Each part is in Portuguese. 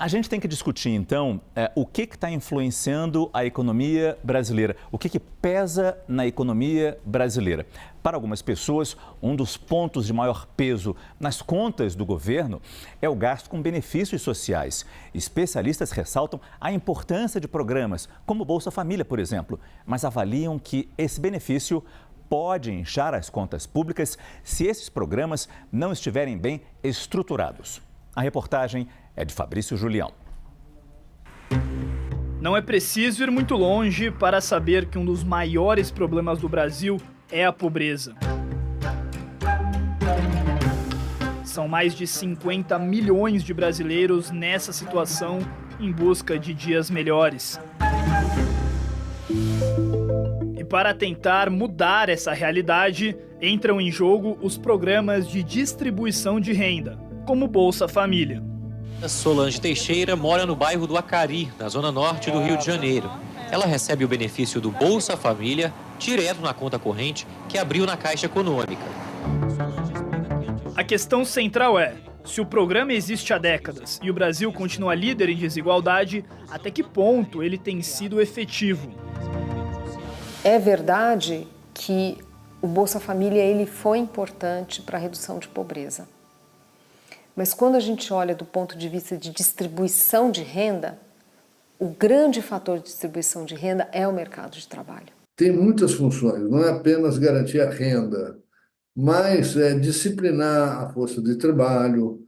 A gente tem que discutir, então, o que está influenciando a economia brasileira, o que pesa na economia brasileira. Para algumas pessoas, um dos pontos de maior peso nas contas do governo é o gasto com benefícios sociais. Especialistas ressaltam a importância de programas como o Bolsa Família, por exemplo, mas avaliam que esse benefício pode inchar as contas públicas se esses programas não estiverem bem estruturados. A reportagem é de Fabrício Julião. Não é preciso ir muito longe para saber que um dos maiores problemas do Brasil é a pobreza. São mais de 50 milhões de brasileiros nessa situação em busca de dias melhores. E para tentar mudar essa realidade, entram em jogo os programas de distribuição de renda, como Bolsa Família. Solange Teixeira mora no bairro do Acari, na zona norte do Rio de Janeiro. Ela recebe o benefício do Bolsa Família direto na conta corrente que abriu na Caixa Econômica. A questão central é, se o programa existe há décadas e o Brasil continua líder em desigualdade, até que ponto ele tem sido efetivo? É verdade que o Bolsa Família ele foi importante para a redução de pobreza. Mas quando a gente olha do ponto de vista de distribuição de renda, o grande fator de distribuição de renda é o mercado de trabalho. Tem muitas funções, não é apenas garantir a renda, mas disciplinar a força de trabalho,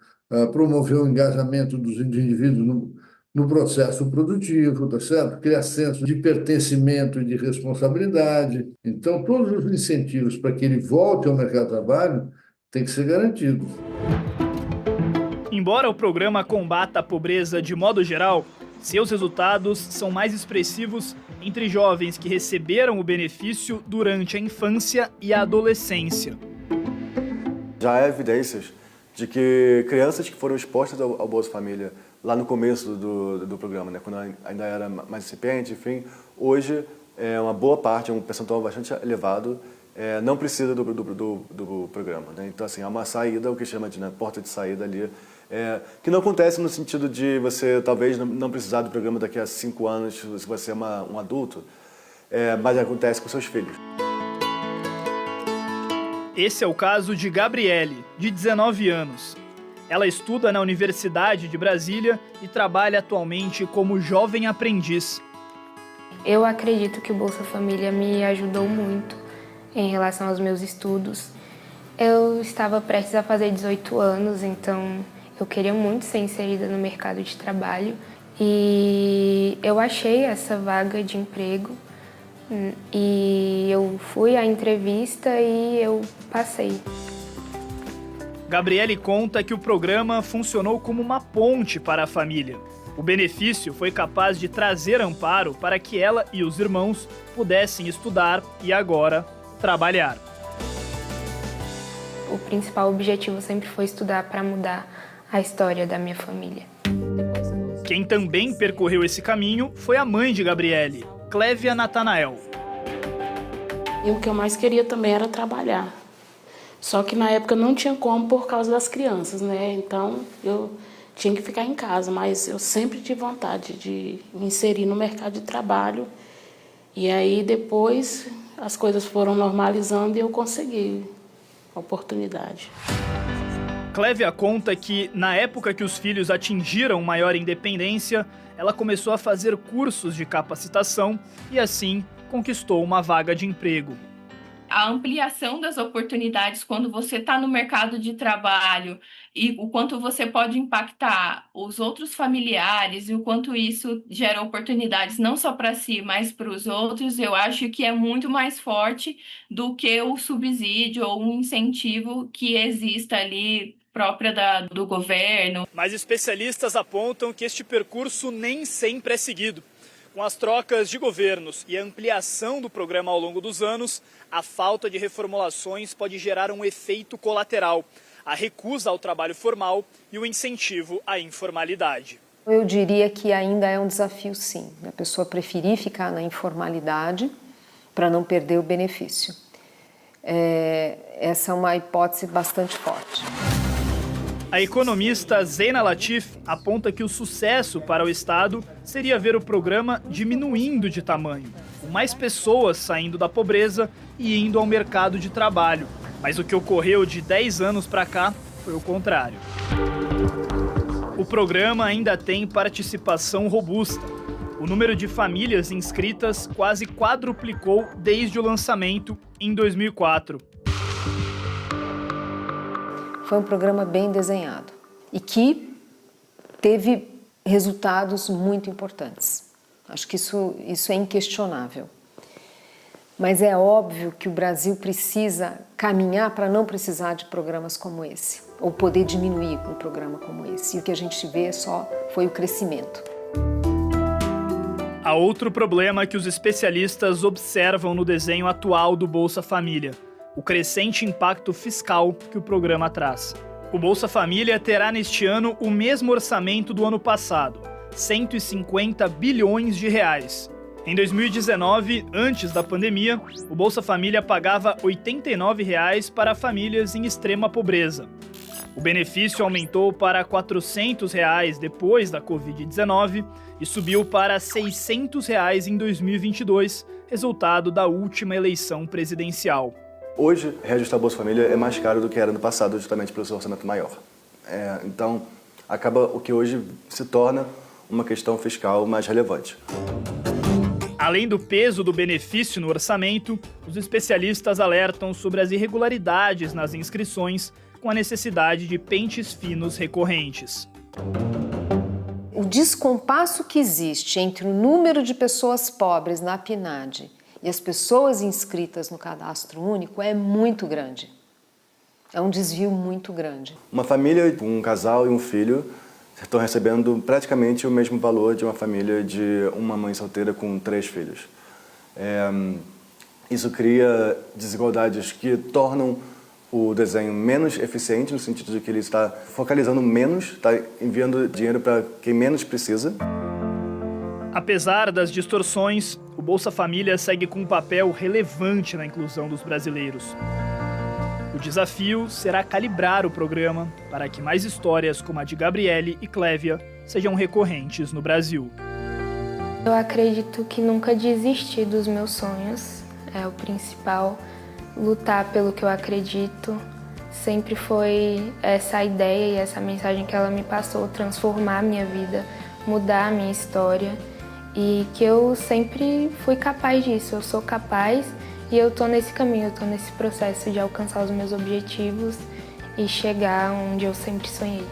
promover o engajamento dos indivíduos no processo produtivo, tá certo? Criar senso de pertencimento e de responsabilidade. Então, todos os incentivos para que ele volte ao mercado de trabalho têm que ser garantidos. Embora o programa combata a pobreza de modo geral, seus resultados são mais expressivos entre jovens que receberam o benefício durante a infância e a adolescência. Já há evidências de que crianças que foram expostas ao Bolsa Família lá no começo do programa, né, quando ainda era mais incipiente, enfim, hoje uma boa parte, um percentual bastante elevado, não precisa do programa, né? Então, assim, há uma saída, o que chama de porta de saída ali, que não acontece no sentido de você talvez não precisar do programa daqui a 5 anos, se você é um adulto, mas acontece com seus filhos. Esse é o caso de Gabriele, de 19 anos. Ela estuda na Universidade de Brasília e trabalha atualmente como jovem aprendiz. Eu acredito que o Bolsa Família me ajudou muito em relação aos meus estudos. Eu estava prestes a fazer 18 anos, então eu queria muito ser inserida no mercado de trabalho e eu achei essa vaga de emprego e eu fui à entrevista e eu passei. Gabriele conta que o programa funcionou como uma ponte para a família. O benefício foi capaz de trazer amparo para que ela e os irmãos pudessem estudar e agora trabalhar. O principal objetivo sempre foi estudar para mudar a história da minha família. Quem também percorreu esse caminho foi a mãe de Gabriele, Clévia Natanael. E o que eu mais queria também era trabalhar. Só que na época não tinha como por causa das crianças, né? Então eu tinha que ficar em casa, mas eu sempre tive vontade de me inserir no mercado de trabalho. E aí depois as coisas foram normalizando e eu consegui a oportunidade. Clévia conta que, na época que os filhos atingiram maior independência, ela começou a fazer cursos de capacitação e, assim, conquistou uma vaga de emprego. A ampliação das oportunidades quando você está no mercado de trabalho e o quanto você pode impactar os outros familiares e o quanto isso gera oportunidades não só para si, mas para os outros, eu acho que é muito mais forte do que o subsídio ou um incentivo que exista ali própria do governo. Mas especialistas apontam que este percurso nem sempre é seguido. Com as trocas de governos e a ampliação do programa ao longo dos anos, a falta de reformulações pode gerar um efeito colateral, a recusa ao trabalho formal e o incentivo à informalidade. Eu diria que ainda é um desafio, sim, a pessoa preferir ficar na informalidade para não perder o benefício. Essa é uma hipótese bastante forte. A economista Zeina Latif aponta que o sucesso para o Estado seria ver o programa diminuindo de tamanho, com mais pessoas saindo da pobreza e indo ao mercado de trabalho. Mas o que ocorreu de 10 anos para cá foi o contrário. O programa ainda tem participação robusta. O número de famílias inscritas quase quadruplicou desde o lançamento em 2004. Foi um programa bem desenhado e que teve resultados muito importantes. Acho que isso é inquestionável. Mas é óbvio que o Brasil precisa caminhar para não precisar de programas como esse, ou poder diminuir um programa como esse. E o que a gente vê foi o crescimento. Há outro problema que os especialistas observam no desenho atual do Bolsa Família: o crescente impacto fiscal que o programa traz. O Bolsa Família terá neste ano o mesmo orçamento do ano passado, 150 bilhões de reais. Em 2019, antes da pandemia, o Bolsa Família pagava R$ 89 para famílias em extrema pobreza. O benefício aumentou para R$ 400 depois da Covid-19 e subiu para R$ 600 em 2022, resultado da última eleição presidencial. Hoje, reajustar o Bolsa Família é mais caro do que era no passado, justamente pelo seu orçamento maior. Então, acaba o que hoje se torna uma questão fiscal mais relevante. Além do peso do benefício no orçamento, os especialistas alertam sobre as irregularidades nas inscrições, com a necessidade de pentes finos recorrentes. O descompasso que existe entre o número de pessoas pobres na PNAD e as pessoas inscritas no Cadastro Único é muito grande. É um desvio muito grande. Uma família, um casal e um filho estão recebendo praticamente o mesmo valor de uma família de uma mãe solteira com 3 filhos. Isso cria desigualdades que tornam o desenho menos eficiente, no sentido de que ele está focalizando menos, está enviando dinheiro para quem menos precisa. Apesar das distorções, o Bolsa Família segue com um papel relevante na inclusão dos brasileiros. O desafio será calibrar o programa para que mais histórias como a de Gabriele e Clévia sejam recorrentes no Brasil. Eu acredito que nunca desistir dos meus sonhos é o principal. Lutar pelo que eu acredito sempre foi essa ideia e essa mensagem que ela me passou, transformar a minha vida, mudar a minha história, e que eu sempre fui capaz disso, eu sou capaz e eu tô nesse caminho, eu tô nesse processo de alcançar os meus objetivos e chegar onde eu sempre sonhei.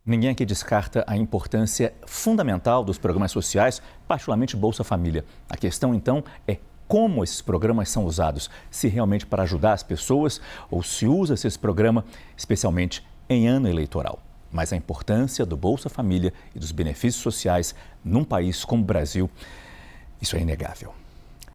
Ninguém aqui descarta a importância fundamental dos programas sociais, particularmente Bolsa Família. A questão, então, é como esses programas são usados, se realmente para ajudar as pessoas ou se usa-se esse programa especialmente em ano eleitoral. Mas a importância do Bolsa Família e dos benefícios sociais num país como o Brasil, isso é inegável.